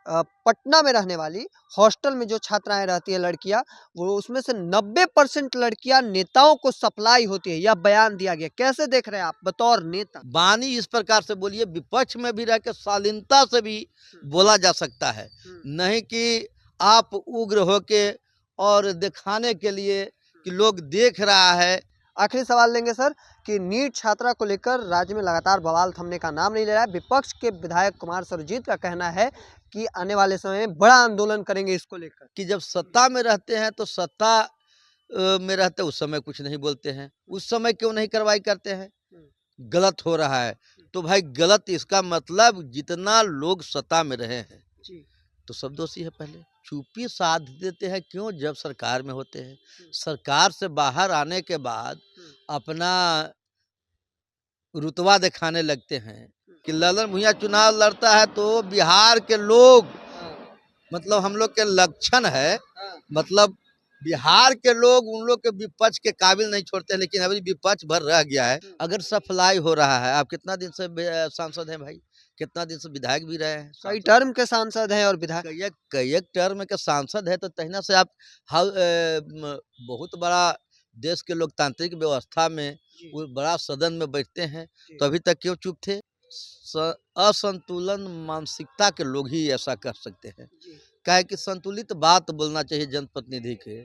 पटना में रहने वाली हॉस्टल में जो छात्राएं रहती है लड़कियां, वो उसमें से 90% लड़कियां नेताओं को सप्लाई होती है, यह बयान दिया गया। कैसे देख रहे हैं आप बतौर नेता? वाणी इस प्रकार से बोलिए, विपक्ष में भी रह के शालीनता से भी बोला जा सकता है, नहीं कि आप उग्र होके और दिखाने के लिए कि लोग देख रहा है। आखिरी सवाल लेंगे सर कि नीट छात्रा को लेकर राज्य में लगातार बवाल थमने का नाम नहीं ले रहा है। विपक्ष के विधायक कुमार सर्वजीत का कहना है कि आने वाले समय में बड़ा आंदोलन करेंगे इसको लेकर। कि जब सत्ता में रहते हैं तो सत्ता में रहते उस समय कुछ नहीं बोलते हैं, उस समय क्यों नहीं कार्रवाई करते हैं? गलत हो रहा है तो भाई गलत, इसका मतलब जितना लोग सत्ता में रहे हैं तो सब दोषी है। पहले चुप्पी साध देते हैं, क्यों? जब सरकार में होते हैं, सरकार से बाहर आने के बाद अपना रुतबा दिखाने लगते हैं कि ललन भुइयां चुनाव लड़ता है तो बिहार के लोग, मतलब हम लोग के लक्षण है, मतलब बिहार के लोग उन लोग के विपक्ष के काबिल नहीं छोड़ते हैं, लेकिन अभी विपक्ष भर रह गया है। अगर सप्लाई हो रहा है, आप कितना दिन से सांसद हैं भाई, कितना दिन से विधायक भी रहे हैं, कई टर्म के सांसद हैं और विधायक, कई टर्म के सांसद है, तो तहिना से आप बहुत बड़ा देश के लोकतांत्रिक व्यवस्था में बड़ा सदन में बैठते हैं, तो अभी तक क्यों चुप थे? असंतुलन मानसिकता के लोग ही ऐसा कर सकते हैं। क्या है कि संतुलित बात बोलना चाहिए जनप्रतिनिधि के।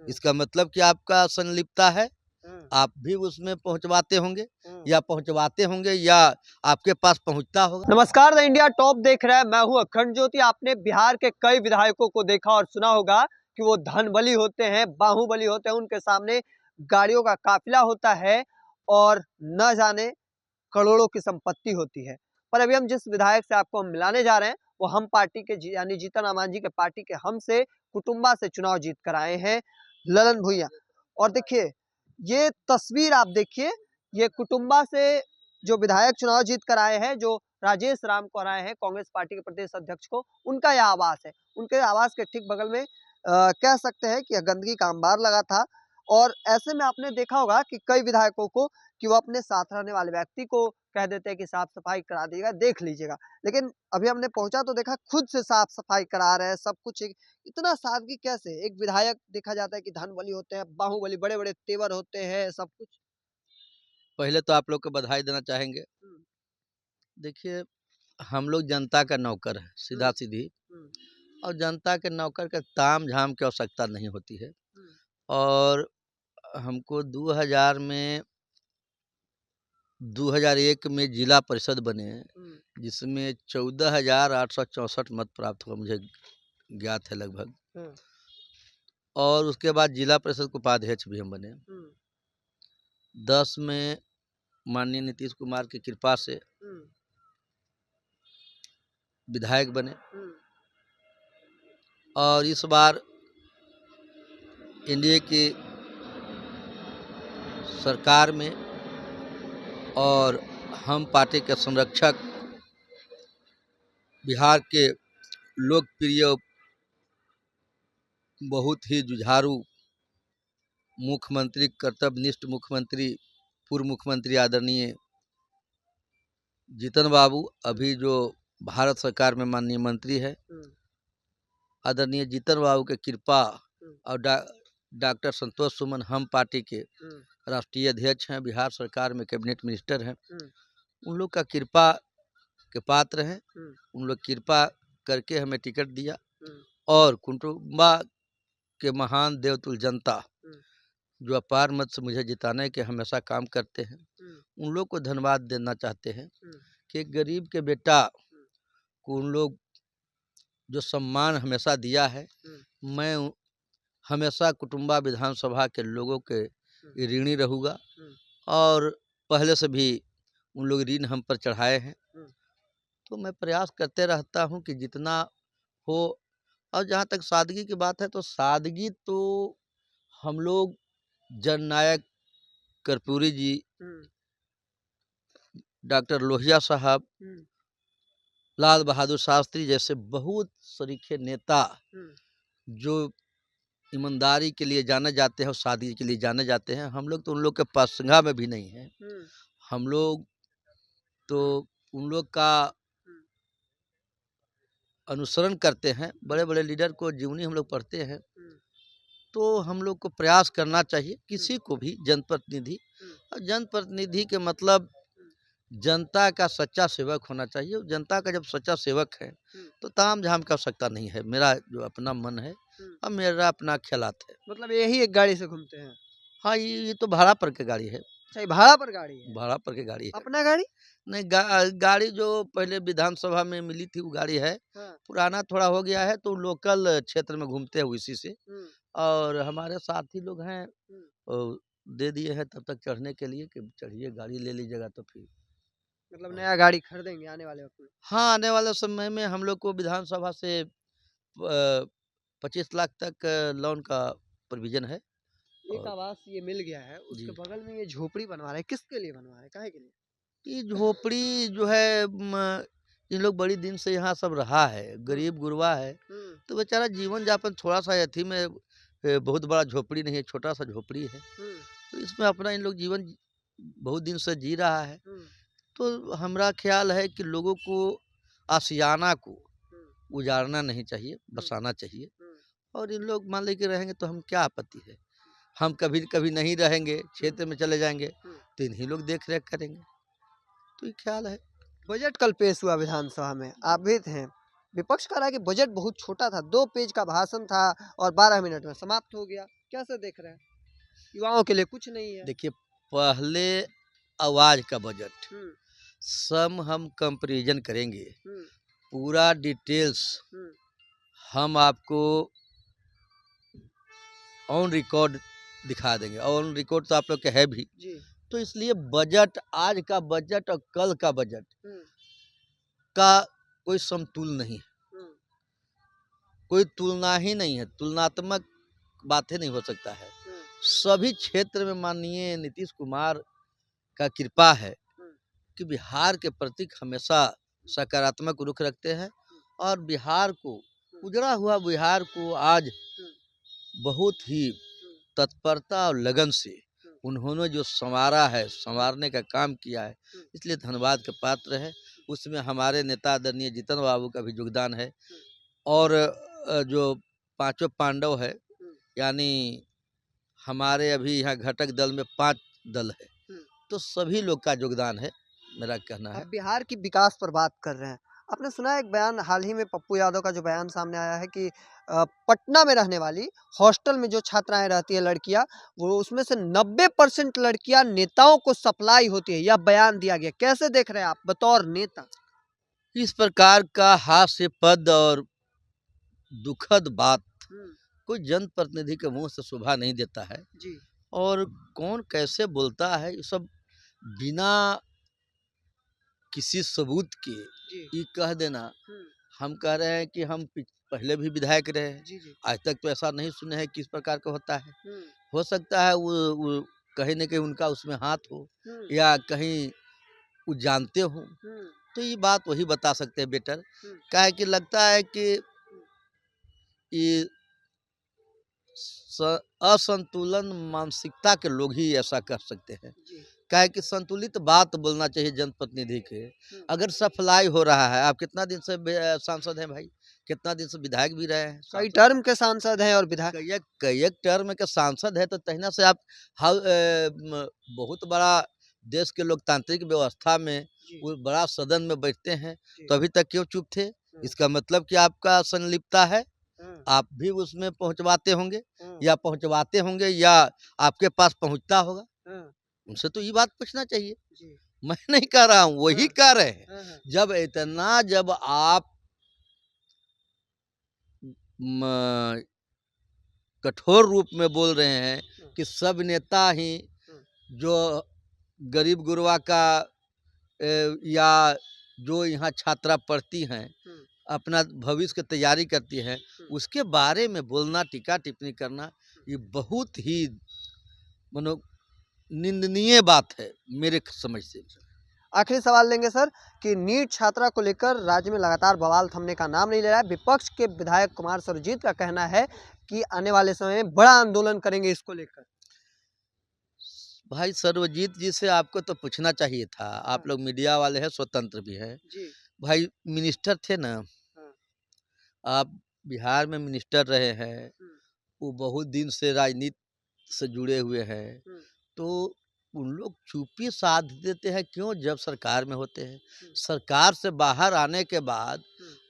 इसका मतलब कि आपका संलिप्तता है, आप भी उसमें पहुंचवाते होंगे या आपके पास पहुंचता होगा। नमस्कार, द इंडिया टॉप देख रहा है, मैं हूं अखंड ज्योति। आपने बिहार के कई विधायकों को देखा और सुना होगा कि वो धन बली होते हैं, बाहुबली होते हैं, उनके सामने गाड़ियों का काफिला होता है और न जाने करोड़ों की संपत्ति होती है। पर अभी हम जिस विधायक से आपको हम मिलाने जा रहे हैं वो हम पार्टी के यानी जीतन राम मांझी के पार्टी के हम से कुटुंबा से चुनाव जीत कर आए हैं, ललन भुइयां। और देखिए ये तस्वीर, आप देखिए, ये कुटुंबा से जो विधायक चुनाव जीत कर आए हैं, जो राजेश राम को हराए हैं कांग्रेस पार्टी के प्रदेश अध्यक्ष को, उनका यह आवास है। उनके आवास के ठीक बगल में कह सकते हैं कि गंदगी का अंबार लगा था। और ऐसे में आपने देखा होगा कि कई विधायकों को कि वो अपने साथ रहने वाले व्यक्ति को कह देते हैं कि साफ सफाई करा दीजिएगा, देख लीजिएगा। लेकिन अभी हमने पहुंचा तो देखा खुद से साफ सफाई करा रहे हैं, सब कुछ। इतना सादगी कैसे? एक विधायक देखा जाता है कि धन बली होते हैं, बाहुबली, बड़े बड़े तेवर होते हैं, सब कुछ। पहले तो आप लोग को बधाई देना चाहेंगे। देखिए, हम लोग जनता का नौकर है, सीधा सीधी, और जनता के नौकर का ताम झाम की आवश्यकता नहीं होती है। और हमको 2001 में जिला परिषद बने, जिसमें 14,864 मत प्राप्त हुआ, मुझे ज्ञात है लगभग। और उसके बाद जिला परिषद के उपाध्यक्ष भी हम बने। 10 में माननीय नीतीश कुमार की कृपा से विधायक बने, और इस बार एनडीए की सरकार में और हम पार्टी के संरक्षक, बिहार के लोकप्रिय, बहुत ही जुझारू मुख्यमंत्री, कर्तव्यनिष्ठ मुख्यमंत्री, पूर्व मुख्यमंत्री आदरणीय जीतन बाबू, अभी जो भारत सरकार में माननीय मंत्री है, आदरणीय जीतन बाबू के कृपा, और डॉक्टर संतोष सुमन हम पार्टी के राष्ट्रीय अध्यक्ष हैं, बिहार सरकार में कैबिनेट मिनिस्टर हैं, उन लोग का कृपा के पात्र हैं। उन लोग कृपा करके हमें टिकट दिया, और कुटुंबा के महान देवतुल जनता जो अपार मत से मुझे जिताने के हमेशा काम करते हैं, उन लोग को धन्यवाद देना चाहते हैं कि एक गरीब के बेटा को उन लोग जो सम्मान हमेशा दिया है, मैं हमेशा कुटुंबा विधानसभा के लोगों के ऋणी रहूँगा। और पहले से भी उन लोग ऋण हम पर चढ़ाए हैं, तो मैं प्रयास करते रहता हूं कि जितना हो। और जहां तक सादगी की बात है, तो सादगी तो हम लोग जननायक कर्पूरी जी, डॉक्टर लोहिया साहब, लाल बहादुर शास्त्री जैसे बहुत सरीखे नेता जो ईमानदारी के लिए जाने जाते हैं और सादगी के लिए जाने जाते हैं, हम लोग तो उन लोग के पसंगा में भी नहीं हैं। हम लोग तो उन लोग का अनुसरण करते हैं, बड़े बड़े लीडर को जीवनी हम लोग पढ़ते हैं, तो हम लोग को प्रयास करना चाहिए किसी को भी जनप्रतिनिधि, और जनप्रतिनिधि के मतलब जनता का सच्चा सेवक होना चाहिए। जनता का जब सच्चा सेवक है तो ताम झाम की आवश्यकता नहीं है, मेरा जो अपना मन है और मेरा अपना ख्यालात है। मतलब यही एक गाड़ी से घूमते हैं? हाँ, ये तो भाड़ा पर के गाड़ी है। अच्छा, ये भाड़ा पर गाड़ी है? भाड़ा पर के गाड़ी है। अपना गाड़ी? नहीं, गाड़ी जो पहले विधानसभा में मिली थी वो गाड़ी है। हाँ। पुराना थोड़ा हो गया है तो लोकल क्षेत्र में घूमते हैं इसी से। और हमारे साथी लोग हैं, दे दिए हैं तब तक चढ़ने के लिए कि चढ़िए, गाड़ी ले लीजिएगा तो फिर। मतलब नया गाड़ी खरीदेंगे आने वाले वक्त में? हाँ, आने वाले समय में हम लोग को विधानसभा से 25 लाख तक लोन का प्रोविजन है। एक और आवास ये मिल गया है, उसके जी, बगल में ये झोपड़ी बनवा रहे हैं, किसके लिए बनवा रहे हैं, काहे के लिए? ये झोपड़ी जो है इन लोग बड़ी दिन से यहाँ सब रहा है, गरीब गुरबा है, तो बेचारा जीवन यापन थोड़ा सा अथी में, बहुत बड़ा झोपड़ी नहीं है, छोटा सा झोपड़ी है, तो इसमें अपना इन लोग जीवन बहुत दिन से जी रहा है। तो हमारा ख्याल है कि लोगों को आशियाना को उजाड़ना नहीं चाहिए, बसाना चाहिए। और इन लोग मान लेके रहेंगे तो हम क्या आपत्ति है, हम कभी कभी नहीं रहेंगे, क्षेत्र में चले जाएंगे तो इन्हीं लोग देख रेख करेंगे, तो ये ख्याल है। बजट कल पेश हुआ विधानसभा में, आप भी थे। विपक्ष कह रहा है कि बजट बहुत छोटा था, 2 पेज का भाषण था और 12 मिनट में समाप्त हो गया। कैसे देख रहे हैं? युवाओं के लिए कुछ नहीं है। देखिए, पहले आवाज का बजट हम्म, सम हम कंपैरिजन करेंगे, हम्म, पूरा डिटेल्स हम्म, हम आपको ऑन रिकॉर्ड दिखा देंगे। ऑन रिकॉर्ड तो आप लोग के है भी, जी, तो इसलिए बजट, आज का बजट और कल का बजट हम्म, का कोई समतुल नहीं है, हम्म, कोई तुलना ही नहीं है, तुलनात्मक बातें नहीं हो सकता है। सभी क्षेत्र में माननीय नीतीश कुमार का कृपा है कि बिहार के प्रति हमेशा सकारात्मक रुख रखते हैं, और बिहार को, उजड़ा हुआ बिहार को आज बहुत ही तत्परता और लगन से उन्होंने जो संवारा है, संवारने का काम किया है, इसलिए धन्यवाद के पात्र है। उसमें हमारे नेता आदरणीय जीतन बाबू का भी योगदान है, और जो पांचों पांडव है, यानी हमारे अभी यहाँ घटक दल में 5 दल है, तो सभी लोग का योगदान है, मेरा कहना है। अब बिहार की विकास पर बात कर रहे हैं। आपने सुना है एक बयान हाल ही में पप्पू यादव का जो बयान सामने आया है कि पटना में रहने वाली हॉस्टल में जो छात्राएं रहती है लड़कियां, वो उसमें से 90% लड़कियां नेताओं को सप्लाई होती है, यह बयान दिया गया। कैसे देख रहे हैं आप बतौर नेता? इस प्रकार का हास्यपद और दुखद बात कोई जनप्रतिनिधि के मुंह से शोभा नहीं देता है, जी, और कौन कैसे बोलता है, ये सब बिना किसी सबूत के जी, ये कह देना। हम कह रहे हैं कि हम पहले भी विधायक रहे हैं, जी, जी, आज तक तो ऐसा नहीं सुने हैं किस प्रकार का होता है। हो सकता है वो कहीं न कहीं उनका उसमें हाथ हो, या कहीं वो जानते हों, तो ये बात वही बता सकते हैं बेटर। काहे कि लगता है कि ये असंतुलन मानसिकता के लोग ही ऐसा कर सकते हैं। काहे कि संतुलित बात बोलना चाहिए जनप्रतिनिधि के। अगर सप्लाई हो रहा है, आप कितना दिन से सांसद हैं भाई, कितना दिन से विधायक भी रहे हैं, कई टर्म के सांसद हैं और विधायक। कई टर्म के सांसद है, तो तहिना से आप बहुत बड़ा देश के लोकतांत्रिक व्यवस्था में वो बड़ा सदन में बैठते हैं, तो अभी तक क्यों चुप थे? इसका मतलब कि आपका संलिप्तता है, आप भी उसमें पहुंचवाते होंगे, या पहुंचवाते होंगे, या आपके पास पहुंचता होगा। उनसे तो ये बात पूछना चाहिए। मैं नहीं कह रहा हूँ, वही कह रहे हैं। जब आप कठोर रूप में बोल रहे हैं कि सब नेता ही जो गरीब गुरबा का या जो यहाँ छात्रा पढ़ती हैं, अपना भविष्य की तैयारी करती हैं, उसके बारे में बोलना, टीका टिप्पणी करना, ये बहुत ही मनो निंदनीय बात है मेरे समझ से। आखिरी सवाल लेंगे सर कि नीट छात्रा को लेकर राज्य में लगातार बवाल थमने का नाम नहीं ले रहा है। विपक्ष के विधायक कुमार सर्वजीत का कहना है कि आने वाले समय में बड़ा आंदोलन करेंगे इसको लेकर। भाई, सर्वजीत जी से आपको तो पूछना चाहिए था, आप लोग मीडिया वाले हैं, स्वतंत्र भी हैं। जी, भाई मिनिस्टर थे ना, आप बिहार में मिनिस्टर रहे हैं, वो बहुत दिन से राजनीति से जुड़े हुए हैं, तो उन लोग चुप्पी साध देते हैं क्यों जब सरकार में होते हैं? सरकार से बाहर आने के बाद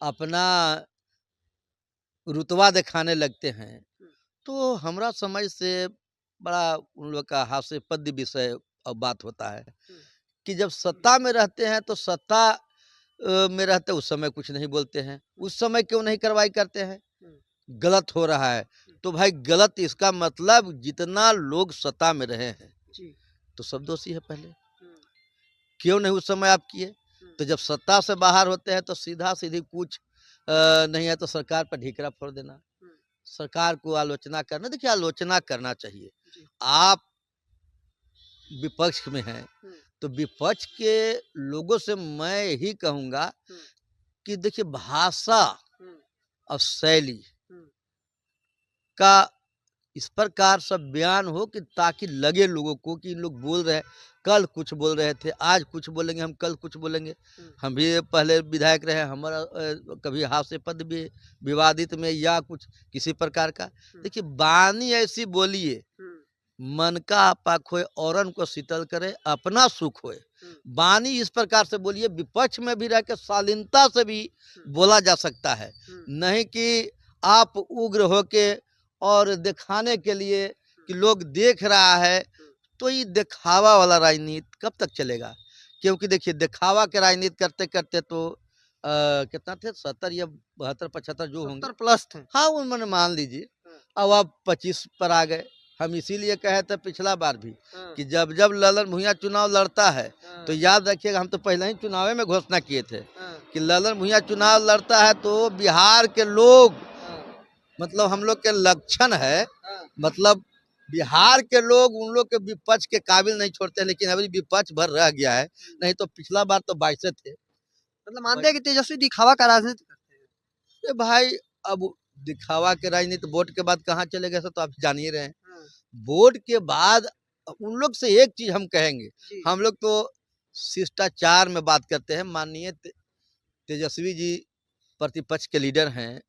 अपना रुतबा दिखाने लगते हैं, तो हमरा समझ से बड़ा उन लोग का हास्यास्पद विषय बात होता है कि जब सत्ता में रहते हैं तो सत्ता में रहते उस समय कुछ नहीं बोलते हैं, उस समय क्यों नहीं कार्रवाई करते हैं? गलत हो रहा है तो भाई गलत, इसका मतलब जितना लोग सत्ता में रहे हैं तो सब दोषी है। पहले क्यों नहीं उस समय आप किए? तो जब सत्ता से बाहर होते हैं तो सीधा सीधी कुछ नहीं है तो सरकार पर ढिकरा फोड़ देना, सरकार को आलोचना करना। देखिए, आलोचना करना चाहिए। आप विपक्ष में हैं तो विपक्ष के लोगों से मैं यही कहूँगा कि देखिए, भाषा और शैली का इस प्रकार सब बयान हो कि ताकि लगे लोगों को कि इन लोग बोल रहे हैं, कल कुछ बोल रहे थे, आज कुछ बोलेंगे, हम कल कुछ बोलेंगे। हम भी पहले विधायक रहे, हमारा कभी हास्यास्पद भी विवादित में या कुछ किसी प्रकार का। देखिए, वाणी ऐसी बोलिए मन का आपा खोए औरन को शीतल करे, अपना सुख होए। वाणी इस प्रकार से बोलिए, विपक्ष में भी रह के शालीनता से भी बोला जा सकता है, नहीं कि आप उग्र होके और दिखाने के लिए कि लोग देख रहा है। तो ये दिखावा वाला राजनीति कब तक चलेगा? क्योंकि देखिए, दिखावा के राजनीति करते करते तो कितना थे, 70 या 72 75 जो होंगे प्लस थे। हाँ, उन्होंने मान लीजिए, अब आप 25 पर आ गए। हम इसीलिए कहे थे पिछला बार भी कि जब जब ललन भुइयां चुनाव लड़ता है तो याद रखिएगा, हम तो पहले ही चुनाव में घोषणा किए थे कि ललन भुइयां चुनाव लड़ता है तो बिहार के लोग, मतलब हम लोग के लक्षण है, मतलब बिहार के लोग उन लोग के विपक्ष के काबिल नहीं छोड़ते, लेकिन अभी विपक्ष भर रह गया है। नहीं तो पिछला बार तो 22 थे। मतलब मानते हैं कि तेजस्वी दिखावा का राजनीति करते हैं। भाई, अब दिखावा के राजनीति वोट के बाद कहाँ चले गए तो आप जान ही रहे हैं। वोट के बाद उन लोग से एक चीज हम कहेंगे, हम लोग तो शिष्टाचार में बात करते हैं। माननीय तेजस्वी जी प्रतिपक्ष के लीडर हैं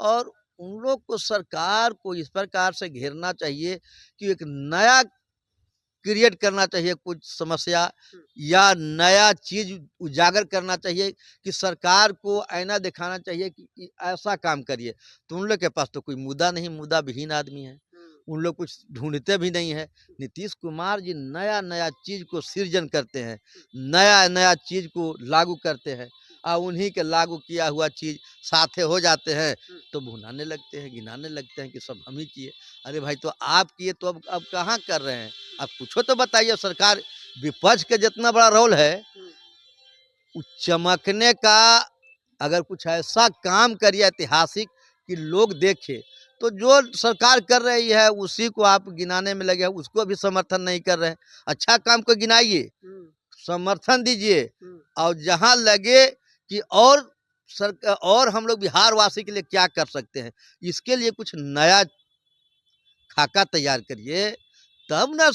और उन लोग को, सरकार को इस प्रकार से घेरना चाहिए कि एक नया क्रिएट करना चाहिए, कुछ समस्या या नया चीज उजागर करना चाहिए कि सरकार को आईना दिखाना चाहिए कि ऐसा काम करिए। तो उन लोग के पास तो कोई मुद्दा नहीं, मुद्दा विहीन आदमी है, उन लोग कुछ ढूंढते भी नहीं है। नीतीश कुमार जी नया नया चीज को सृजन करते हैं, नया नया चीज को लागू करते हैं और उन्हीं के लागू किया हुआ चीज साथे हो जाते हैं तो भुनाने लगते हैं, गिनाने लगते हैं कि सब हम ही किए। अरे भाई, तो आप किए तो अब कहाँ कर रहे हैं? आप कुछ तो बताइए। सरकार विपक्ष के जितना बड़ा रोल है, चमकने का अगर कुछ ऐसा काम करिए ऐतिहासिक कि लोग देखे, तो जो सरकार कर रही है उसी को आप गिनाने में लगे, उसको भी समर्थन नहीं कर रहे हैं। अच्छा काम को गिनाइए, समर्थन दीजिए, और जहां लगे कि और हम लोग बिहार वासी के लिए क्या कर सकते हैं, इसके लिए कुछ नया खाका तैयार करिए, तब ना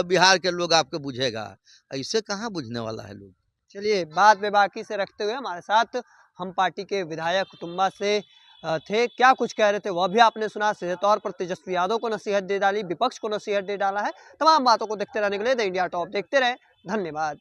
बिहार के लोग आपको बुझेगा। ऐसे कहाँ बुझने वाला है लोग। चलिए, बात बेबाकी से रखते हुए हमारे साथ हम पार्टी के विधायक कुटुंबा से थे, क्या कुछ कह रहे थे वह भी आपने सुना। सीधे तौर पर तेजस्वी यादव को नसीहत दे डाली, विपक्ष को नसीहत दे डाला है। तमाम बातों को देखते रहने के लिए द इंडिया टॉप देखते रहें। धन्यवाद।